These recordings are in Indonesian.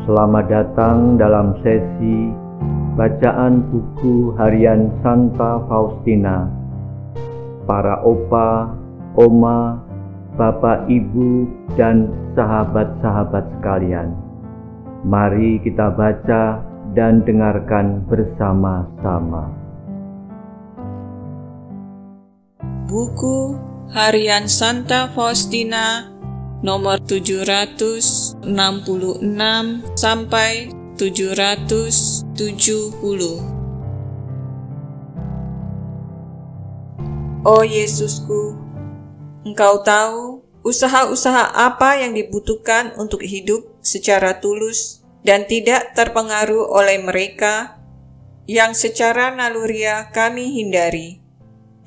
Selamat datang dalam sesi bacaan buku harian Santa Faustina. Para opa, oma, bapak, ibu, dan sahabat-sahabat sekalian, mari kita baca dan dengarkan bersama-sama. Buku harian Santa Faustina nomor 766 sampai 770. Oh Yesusku, Engkau tahu usaha-usaha apa yang dibutuhkan untuk hidup secara tulus dan tidak terpengaruh oleh mereka yang secara naluriah kami hindari,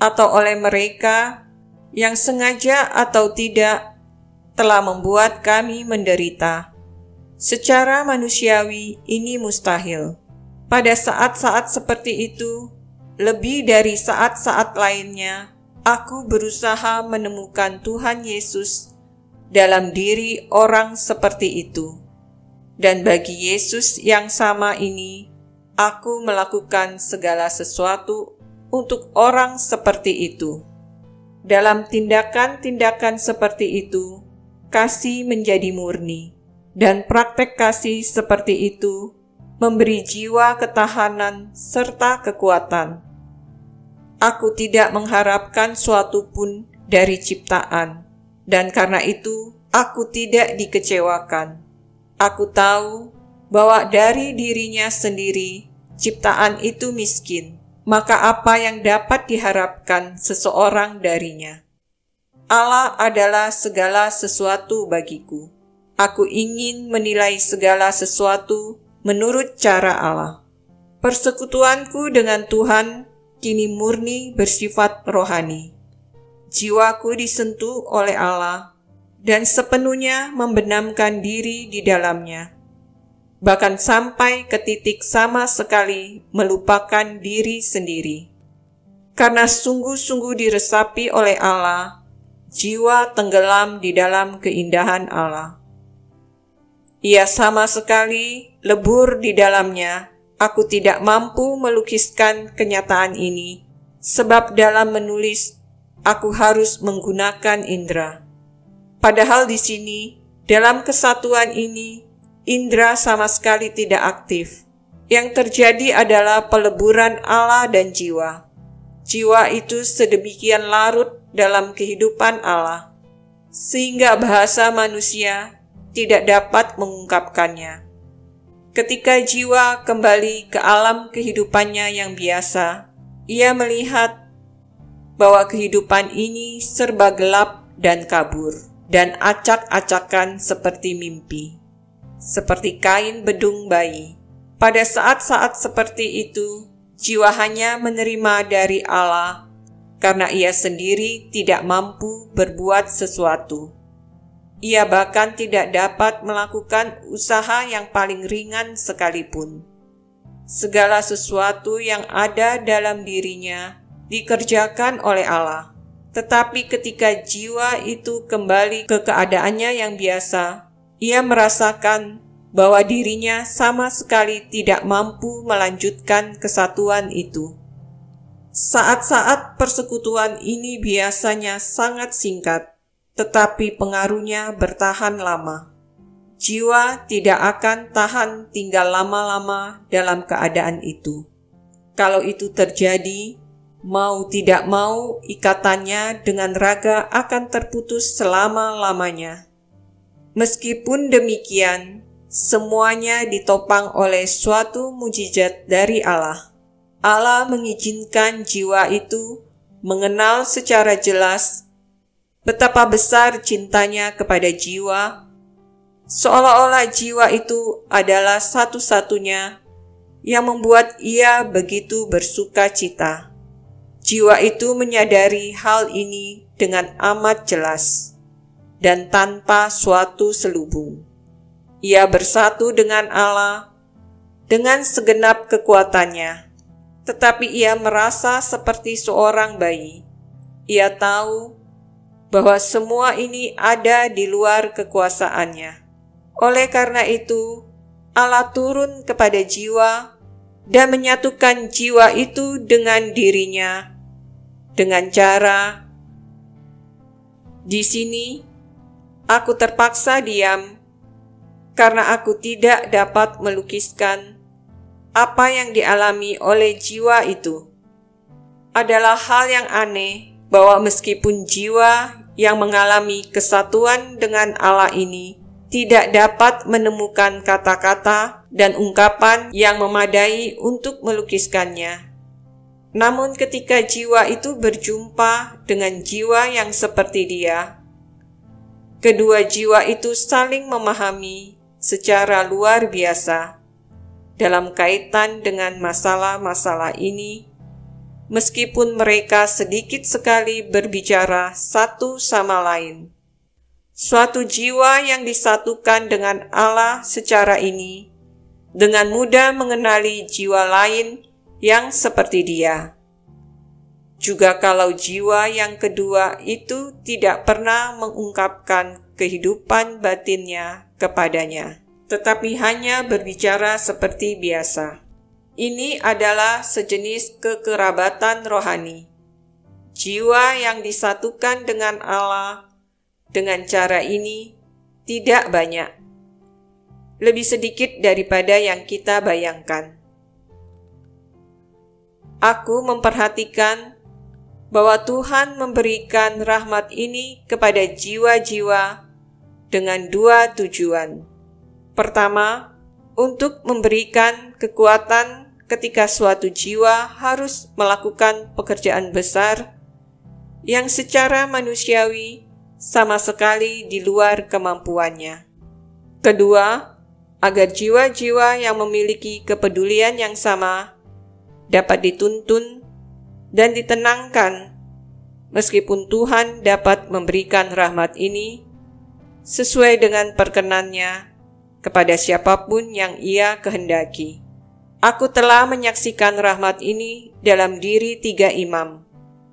atau oleh mereka yang sengaja atau tidak telah membuat kami menderita. Secara manusiawi ini mustahil. Pada saat-saat seperti itu, lebih dari saat-saat lainnya, aku berusaha menemukan Tuhan Yesus dalam diri orang seperti itu. Dan bagi Yesus yang sama ini, aku melakukan segala sesuatu untuk orang seperti itu. Dalam tindakan-tindakan seperti itu, kasih menjadi murni, dan praktek kasih seperti itu memberi jiwa ketahanan serta kekuatan. Aku tidak mengharapkan suatu pun dari ciptaan, dan karena itu aku tidak dikecewakan. Aku tahu bahwa dari dirinya sendiri ciptaan itu miskin, maka apa yang dapat diharapkan seseorang darinya? Allah adalah segala sesuatu bagiku. Aku ingin menilai segala sesuatu menurut cara Allah. Persekutuanku dengan Tuhan kini murni bersifat rohani. Jiwaku disentuh oleh Allah dan sepenuhnya membenamkan diri di dalamnya. Bahkan sampai ke titik sama sekali melupakan diri sendiri. Karena sungguh-sungguh diresapi oleh Allah, jiwa tenggelam di dalam keindahan Allah. Ia sama sekali lebur di dalamnya. Aku tidak mampu melukiskan kenyataan ini, sebab dalam menulis, aku harus menggunakan indera. Padahal di sini, dalam kesatuan ini, indera sama sekali tidak aktif. Yang terjadi adalah peleburan Allah dan jiwa. Jiwa itu sedemikian larut dalam kehidupan Allah, sehingga bahasa manusia tidak dapat mengungkapkannya. Ketika jiwa kembali ke alam kehidupannya yang biasa, ia melihat bahwa kehidupan ini serba gelap dan kabur, dan acak-acakan seperti mimpi, seperti kain bedung bayi. Pada saat-saat seperti itu, jiwa hanya menerima dari Allah karena ia sendiri tidak mampu berbuat sesuatu. Ia bahkan tidak dapat melakukan usaha yang paling ringan sekalipun. Segala sesuatu yang ada dalam dirinya dikerjakan oleh Allah. Tetapi ketika jiwa itu kembali ke keadaannya yang biasa, ia merasakan bahwa dirinya sama sekali tidak mampu melanjutkan kesatuan itu. Saat-saat persekutuan ini biasanya sangat singkat, tetapi pengaruhnya bertahan lama. Jiwa tidak akan tahan tinggal lama-lama dalam keadaan itu. Kalau itu terjadi, mau tidak mau ikatannya dengan raga akan terputus selama-lamanya. Meskipun demikian, semuanya ditopang oleh suatu mujizat dari Allah. Allah mengizinkan jiwa itu mengenal secara jelas betapa besar cintanya kepada jiwa, seolah-olah jiwa itu adalah satu-satunya yang membuat ia begitu bersuka cita. Jiwa itu menyadari hal ini dengan amat jelas dan tanpa suatu selubung. Ia bersatu dengan Allah dengan segenap kekuatannya. Tetapi ia merasa seperti seorang bayi. Ia tahu bahwa semua ini ada di luar kekuasaannya. Oleh karena itu, Allah turun kepada jiwa dan menyatukan jiwa itu dengan dirinya dengan cara, di sini aku terpaksa diam karena aku tidak dapat melukiskan apa yang dialami oleh jiwa itu. Adalah hal yang aneh bahwa meskipun jiwa yang mengalami kesatuan dengan Allah ini tidak dapat menemukan kata-kata dan ungkapan yang memadai untuk melukiskannya. Namun ketika jiwa itu berjumpa dengan jiwa yang seperti dia, kedua jiwa itu saling memahami secara luar biasa dalam kaitan dengan masalah-masalah ini, meskipun mereka sedikit sekali berbicara satu sama lain. Suatu jiwa yang disatukan dengan Allah secara ini dengan mudah mengenali jiwa lain yang seperti dia. Juga kalau jiwa yang kedua itu tidak pernah mengungkapkan kehidupan batinnya kepadanya, tetapi hanya berbicara seperti biasa. Ini adalah sejenis kekerabatan rohani. Jiwa yang disatukan dengan Allah dengan cara ini tidak banyak, lebih sedikit daripada yang kita bayangkan. Aku memperhatikan bahwa Tuhan memberikan rahmat ini kepada jiwa-jiwa dengan dua tujuan. Pertama, untuk memberikan kekuatan ketika suatu jiwa harus melakukan pekerjaan besar yang secara manusiawi sama sekali di luar kemampuannya. Kedua, agar jiwa-jiwa yang memiliki kepedulian yang sama dapat dituntun dan ditenangkan, meskipun Tuhan dapat memberikan rahmat ini sesuai dengan perkenannya kepada siapapun yang Ia kehendaki. Aku telah menyaksikan rahmat ini dalam diri 3 imam.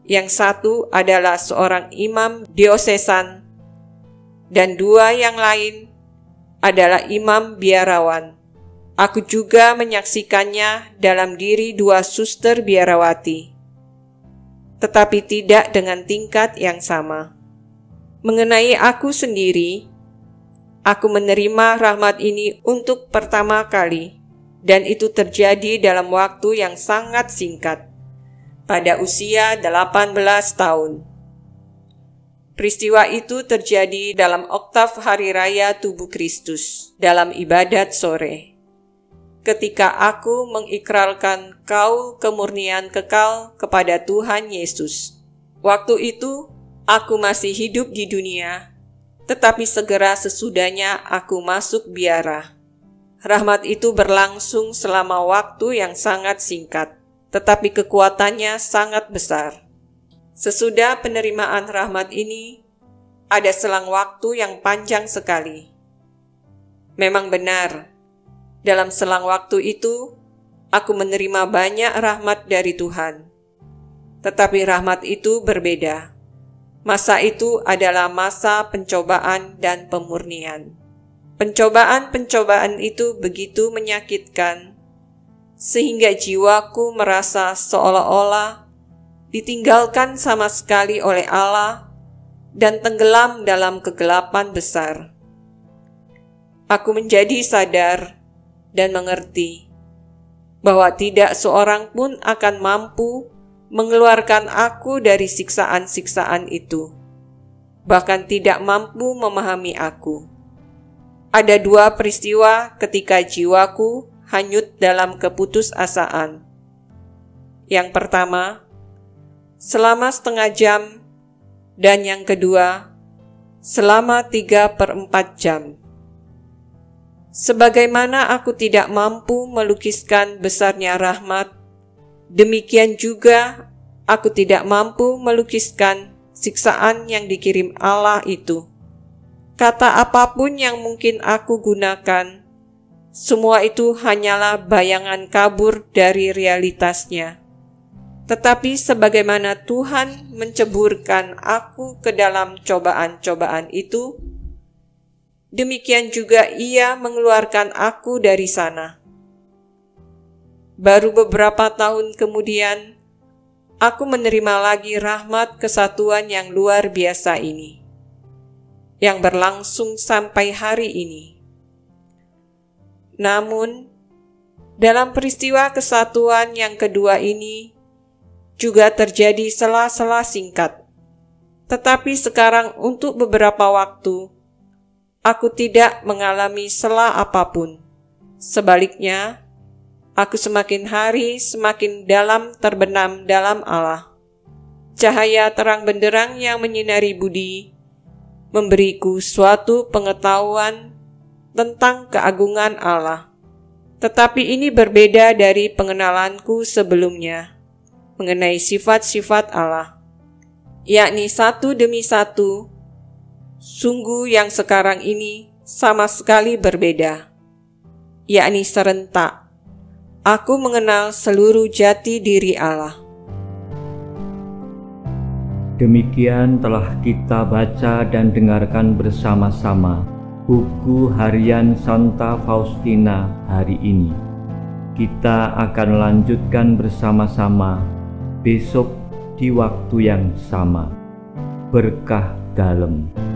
Yang satu adalah seorang imam diosesan, dan 2 yang lain adalah imam biarawan. Aku juga menyaksikannya dalam diri 2 suster biarawati, tetapi tidak dengan tingkat yang sama. Mengenai aku sendiri, aku menerima rahmat ini untuk pertama kali, dan itu terjadi dalam waktu yang sangat singkat, pada usia 18 tahun. Peristiwa itu terjadi dalam oktav Hari Raya Tubuh Kristus, dalam ibadat sore. Ketika aku mengikrarkan kaul kemurnian kekal kepada Tuhan Yesus. Waktu itu, aku masih hidup di dunia, tetapi segera sesudahnya aku masuk biara. Rahmat itu berlangsung selama waktu yang sangat singkat, tetapi kekuatannya sangat besar. Sesudah penerimaan rahmat ini, ada selang waktu yang panjang sekali. Memang benar, dalam selang waktu itu, aku menerima banyak rahmat dari Tuhan. Tetapi rahmat itu berbeda. Masa itu adalah masa pencobaan dan pemurnian. Pencobaan-pencobaan itu begitu menyakitkan, sehingga jiwaku merasa seolah-olah ditinggalkan sama sekali oleh Allah dan tenggelam dalam kegelapan besar. Aku menjadi sadar dan mengerti bahwa tidak seorang pun akan mampu mengeluarkan aku dari siksaan-siksaan itu, bahkan tidak mampu memahami aku. Ada 2 peristiwa ketika jiwaku hanyut dalam keputusasaan. Yang pertama, selama setengah jam, dan yang kedua, selama 3/4 jam. Sebagaimana aku tidak mampu melukiskan besarnya rahmat, demikian juga aku tidak mampu melukiskan siksaan yang dikirim Allah itu. Kata apapun yang mungkin aku gunakan, semua itu hanyalah bayangan kabur dari realitasnya. Tetapi sebagaimana Tuhan menceburkan aku ke dalam cobaan-cobaan itu, demikian juga Ia mengeluarkan aku dari sana. Baru beberapa tahun kemudian, aku menerima lagi rahmat kesatuan yang luar biasa ini, yang berlangsung sampai hari ini. Namun, dalam peristiwa kesatuan yang kedua ini, juga terjadi sela-sela singkat. Tetapi sekarang untuk beberapa waktu, aku tidak mengalami sela apapun. Sebaliknya, aku semakin hari semakin dalam terbenam dalam Allah. Cahaya terang benderang yang menyinari budi, memberiku suatu pengetahuan tentang keagungan Allah. Tetapi ini berbeda dari pengenalanku sebelumnya mengenai sifat-sifat Allah, yakni satu demi satu. Sungguh yang sekarang ini sama sekali berbeda, yakni serentak. Aku mengenal seluruh jati diri Allah. Demikian telah kita baca dan dengarkan bersama-sama buku harian Santa Faustina hari ini. Kita akan lanjutkan bersama-sama besok di waktu yang sama. Berkah dalam.